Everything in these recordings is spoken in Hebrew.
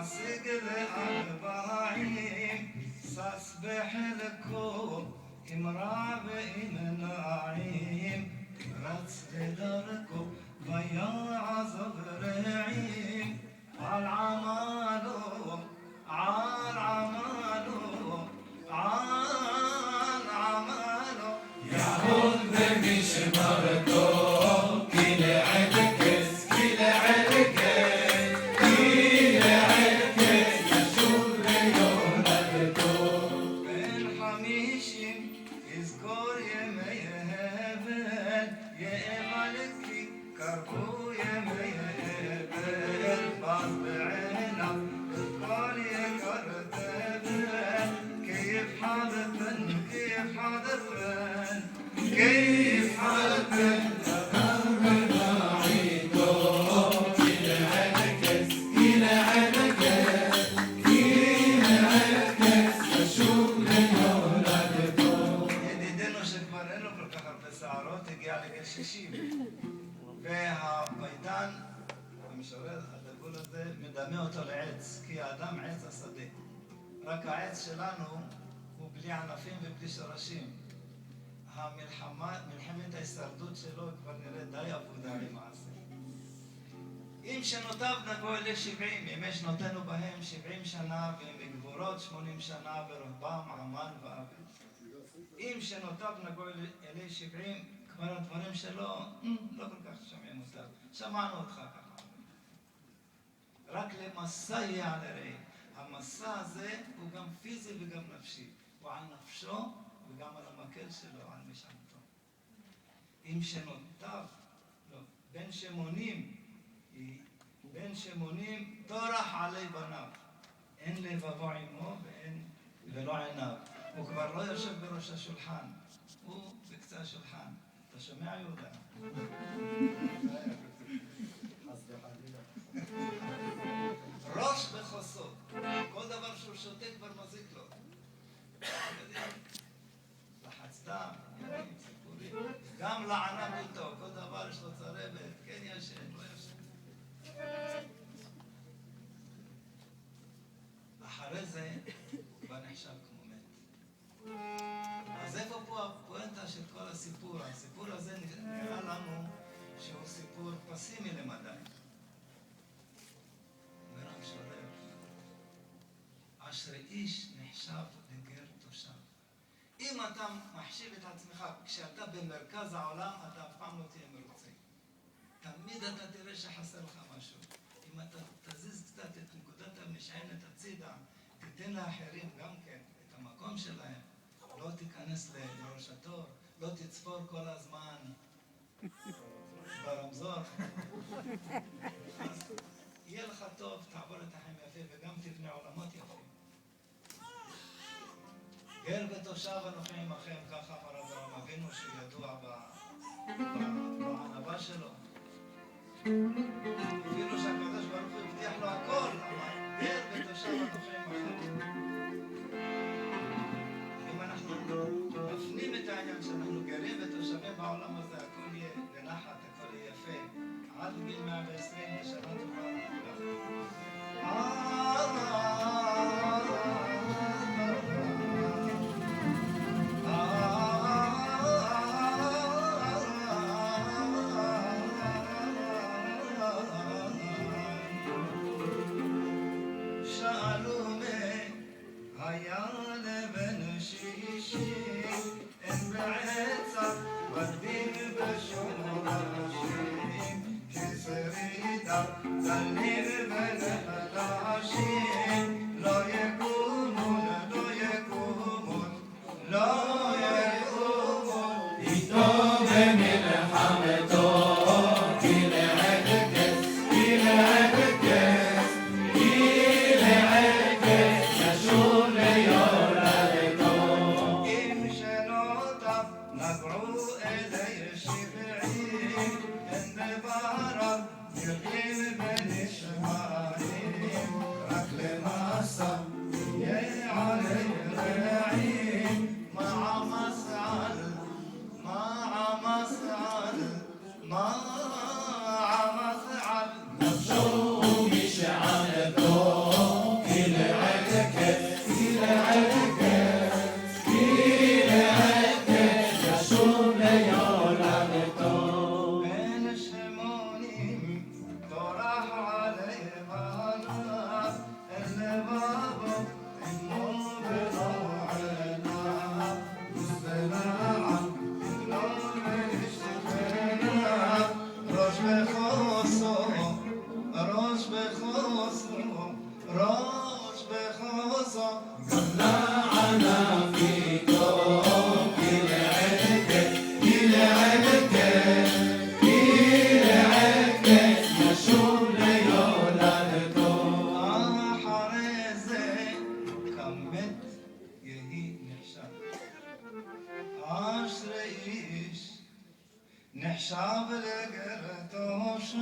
عسقل أربعين سأصبح لكم امرأة نعيم رأس دركم ضياع زغرعين عالعمالو عالعمالو عالعمالو يعود بمش مرتو كل عركس كل عركس كل عركس يشوف ليونتو بين حميشم يذكر يميهبل يا ملكي كربو يميهبل بعض بعينك اذكر يا كرتبل كيف حالتن كيف حالتن كيف حالتن והפייטן, המשורר הדגול הזה, מדמה אותו לעץ, כי האדם עץ השדה. רק העץ שלנו הוא בלי ענפים ובלי שורשים. מלחמת ההישרדות שלו כבר נראה די אבודה למעשה. אם שנותיו נגעו אלה 70, ימי שנותינו בהם 70 שנה והם בגבורות 80 שנה ברובם עמל ואבל. אם שנותיו נגעו אלה 70, כבר הדברים שלו לא כל כך שומעים אותם. שמענו אותך ככה. רק למסע יהיה על הרעי. המסע הזה הוא גם פיזי וגם נפשי. הוא על נפשו וגם על המקל שלו, על משענתו. אם שנותיו, לא, בן שמונים טורח עלי בניו. אין לבבו עמו ולא עיניו. הוא כבר לא יושב בראש השולחן. הוא בקצה השולחן. אתה שומע יהודה? ראש בחוסו. כל דבר שהוא שותה כבר מזיק לו. לחץ דם, ימים, סיפורים. גם לענה ביתו. כל דבר יש לו צרבת. כן ישן, לא ישן. אחרי זה הוא כבר נחשב כמו מת. אז איפה פה הפואנטה של כל הסיפור? הסיפור הזה נראה לנו שהוא סיפור פסימי למדי. אומר המשורר, אשרי איש נחשב לגר תושב. אם אתה מחשיב את עצמך, כשאתה במרכז העולם, אתה אף פעם לא תהיה מרוצה. תמיד אתה תראה שחסר לך משהו. אם אתה תזיז קצת את נקודת המשענת הצידה, תיתן לאחרים גם כן את המקום שלהם. לא תיכנס לראש התור, לא תצפור כל הזמן ברמזור. אז יהיה לך טוב, תעבור את החיים יפה וגם תבנה עולמות יפים. גר ותושב אנוכי עמכם, ככה אמר אברהם אבינו שידוע בענווה שלו. אפילו שהקדוש ברוך הוא הבטיח לו הכל, אמר גר ותושב אנוכי עמכם. נפנים את העניין שאנחנו גרים ותושבים בעולם הזה, הכל יהיה בנחת, הכל יהיה יפה. עד גיל 120 לשנה טובה לכולם. שאלו היה לבן שישים אין בעצה מרדים בשום ראשים כסרידה דלים ונחלשים לא יקומון לא יקומון לא יקומון איתו במלחמתו نفسه مش على الدور נחשב לגרתו שב,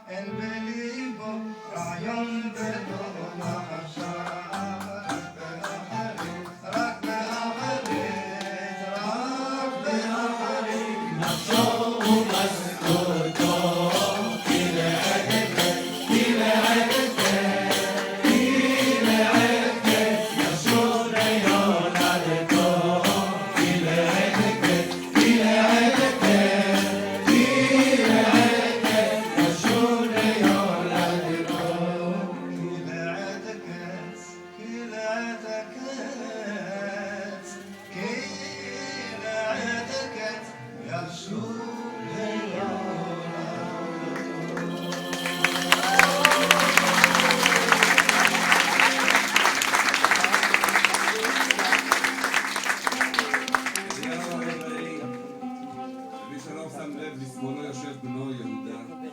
אין בליבו רעיון גדול עכשיו. רק באחרית, רק באחרית, נפשו ומשכורתו, כי לעת קץ ישוב ליולדתו, כי לעת קץ ישוב ליולדתו. כי לעת הקץ ישוב למי שלא שם לב, לשמאלו יושב בנו יהודה.